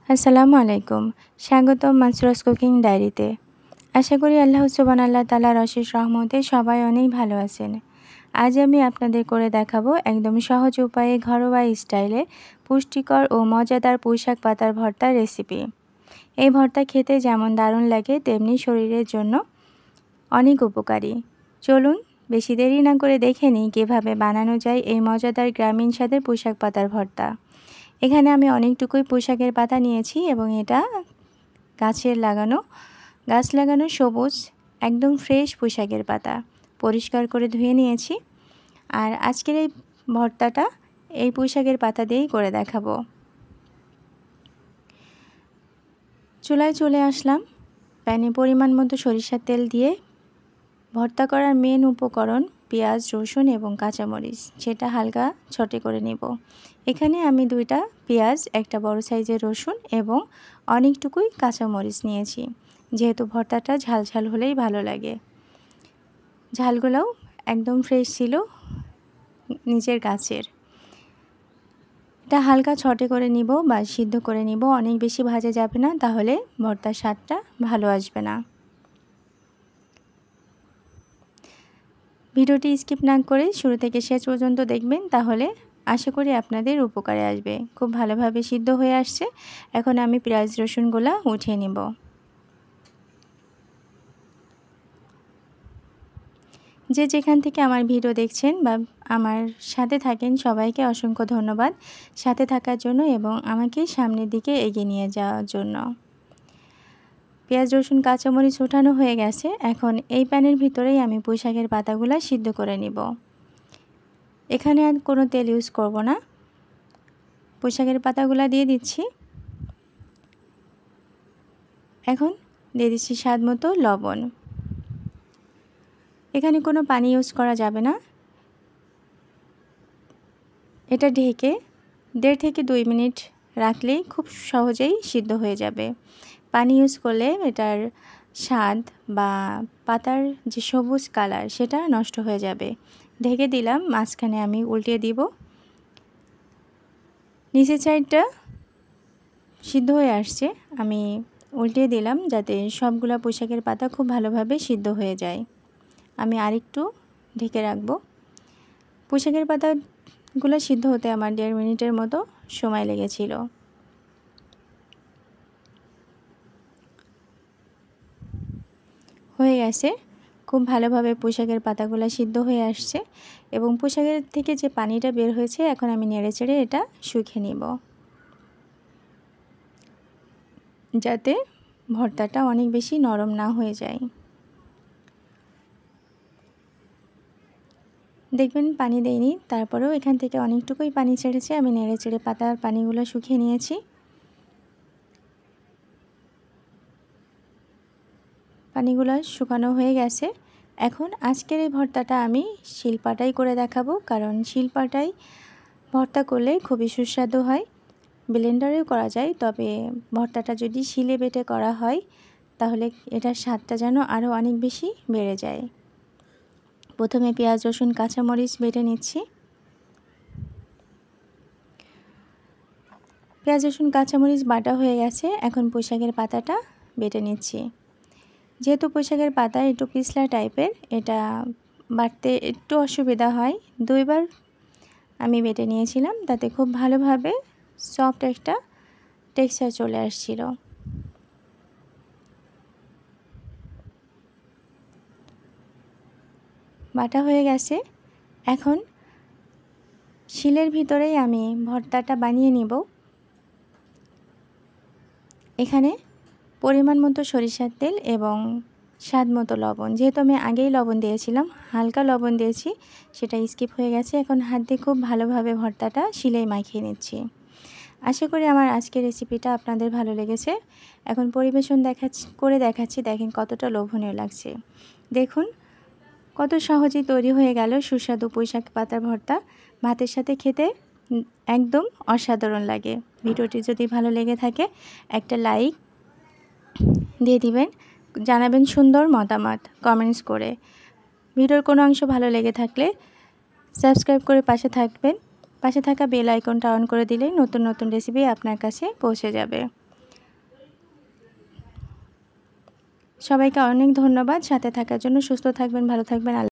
আসসালামু আলাইকুম। স্বাগতম মাসরুস কুকিং ডায়েরিতে। আশা করি আল্লাহ সুবহানাহু তাআলার অশেষ রহমতে সবাই অনেক ভালো আছেন। আজ আমি আপনাদের করে দেখাবো একদম সহজ উপায়ে ঘরোয়া স্টাইলে পুষ্টিকর ও মজাদার পুঁইশাক পাতার ভর্তার রেসিপি। এই ভর্তা খেতে যেমন দারুণ লাগে তেমনি শরীরের জন্য অনেক উপকারী। চলুন বেশি দেরি না করে দেখে নিই কীভাবে বানানো যায় এই মজাদার গ্রামীণ স্বাদের পুঁইশাক পাতার ভর্তা। এখানে আমি অনেকটুকুই পুঁইশাকের পাতা নিয়েছি এবং এটা গাছ লাগানো সবুজ একদম ফ্রেশ পুঁইশাকের পাতা পরিষ্কার করে ধুয়ে নিয়েছি। আর আজকের এই ভর্তাটা এই পুঁইশাকের পাতা দিয়েই করে দেখাবো। চুলায় চলে আসলাম, প্যানে পরিমাণ মতো সরিষার তেল দিয়ে ভর্তা করার মেন উপকরণ পেঁয়াজ, রসুন এবং কাঁচামরিচ সেটা হালকা ছটে করে নেব। এখানে আমি 2টা পেঁয়াজ, একটা বড় সাইজের রসুন এবং অনেকটুকুই কাঁচামরিচ নিয়েছি, যেহেতু ভর্তাটা ঝাল ঝাল হলেই ভালো লাগে। ঝালগুলোও একদম ফ্রেশ ছিল, নিজের গাছের। এটা হালকা ছটে করে নিব বা সিদ্ধ করে নিব, অনেক বেশি ভাজা যাবে না, তাহলে ভর্তার স্বাদটা ভালো আসবে না। ভিডিওটি স্কিপ না করে শুরু থেকে শেষ পর্যন্ত দেখবেন, তাহলে আশা করি আপনাদের উপকারে আসবে। খুব ভালোভাবে সিদ্ধ হয়ে আসছে। এখন আমি পেঁয়াজ রসুনগুলো উঠিয়ে নেব। যে যেখান থেকে আমার ভিডিও দেখছেন বা আমার সাথে থাকেন সবাইকে অসংখ্য ধন্যবাদ সাথে থাকার জন্য এবং আমাকে সামনের দিকে এগিয়ে নিয়ে যাওয়ার জন্য। পেঁয়াজ রসুন কাঁচামরিচ ওঠানো হয়ে গেছে। এখন এই প্যানের ভিতরেই আমি পুঁইশাকের পাতাগুলো সিদ্ধ করে নিব। এখানে আর কোনো তেল ইউজ করব না। পুঁইশাকের পাতাগুলো দিয়ে দিচ্ছি। এখন দিয়ে দিচ্ছি স্বাদ মতো লবণ। এখানে কোনো পানি ইউজ করা যাবে না। এটা ঢেকে 1.5 থেকে 2 মিনিট রাখলেই খুব সহজেই সিদ্ধ হয়ে যাবে। পানি ইউজ করলে এটার স্বাদ বা পাতার যে সবুজ কালার সেটা নষ্ট হয়ে যাবে। ঢেকে দিলাম, মাঝখানে আমি উল্টিয়ে দিব। নিচের সাইডটা সিদ্ধ হয়ে আসছে, আমি উল্টিয়ে দিলাম যাতে সবগুলা পুঁইশাকের পাতা খুব ভালোভাবে সিদ্ধ হয়ে যায়। আমি আরেকটু ঢেকে রাখবো। পুঁইশাকের পাতাগুলো সিদ্ধ হতে আমার 1.5 মিনিটের মতো সময় লেগেছিল। হয়ে গেছে, খুব ভালোভাবে পুঁইশাকের পাতাগুলো সিদ্ধ হয়ে আসছে এবং পুঁইশাকের থেকে যে পানিটা বের হয়েছে এখন আমি নেড়েচেড়ে এটা শুকিয়ে নিব, যাতে ভর্তাটা অনেক বেশি নরম না হয়ে যায়। দেখবেন পানি দেইনি, তারপরেও এখান থেকে অনেকটুকুই পানি ছেড়েছে। আমি নেড়েচেড়ে পাতার পানিগুলো শুকিয়ে নিয়েছি। পানিগুলো শুকানো হয়ে গেছে। এখন আজকের এই ভর্তাটা আমি শিলপাটায় করে দেখাবো, কারণ শিলপাটায় ভর্তা করলে খুবই সুস্বাদু হয়। ব্লেন্ডারেও করা যায়, তবে ভর্তাটা যদি শিলে বেটে করা হয় তাহলে এটার স্বাদটা যেন আরও অনেক বেশি বেড়ে যায়। প্রথমে পেঁয়াজ রসুন কাঁচামরিচ বেটে নিচ্ছি। পেঁয়াজ রসুন কাঁচামরিচ বাটা হয়ে গেছে। এখন পুঁইশাকের পাতাটা বেটে নিচ্ছি। যেহেতু পুঁইশাকের পাতা একটু পিছলা টাইপের, এটা বাটতে একটু অসুবিধা হয়। 2বার আমি বেটে নিয়েছিলাম, তাতে খুব ভালোভাবে সফট একটা টেক্সচার চলে আসছিল। বাটা হয়ে গেছে। এখন শিলের ভিতরেই আমি ভর্তাটা বানিয়ে নিব। এখানে পরিমাণ মতো সরিষার তেল এবং স্বাদ মতো লবণ, যেহেতু আমি আগেই লবণ দিয়েছিলাম, হালকা লবণ দিয়েছি, সেটা স্কিপ হয়ে গেছে। এখন হাত দিয়ে খুব ভালোভাবে ভর্তাটা শিলেই মাখিয়ে নিচ্ছি। আশা করি আমার আজকের রেসিপিটা আপনাদের ভালো লেগেছে। এখন পরিবেশন করে দেখাচ্ছি, দেখেন কতটা লোভনীয় লাগছে। দেখুন কত সহজেই তৈরি হয়ে গেল সুস্বাদু পুঁইশাক পাতার ভর্তা। ভাতের সাথে খেতে একদম অসাধারণ লাগে। ভিডিওটি যদি ভালো লেগে থাকে একটা লাইক দিয়ে দিবেন, জানাবেন সুন্দর মতামত কমেন্টস করে। ভিডিওর কোনো অংশ ভালো লেগে থাকলে সাবস্ক্রাইব করে পাশে থাকবেন। পাশে থাকা বেল আইকনটা অন করে দিলে নতুন নতুন রেসিপি আপনার কাছে পৌঁছে যাবে। সবাইকে অনেক ধন্যবাদ সাথে থাকার জন্য। সুস্থ থাকবেন, ভালো থাকবেন।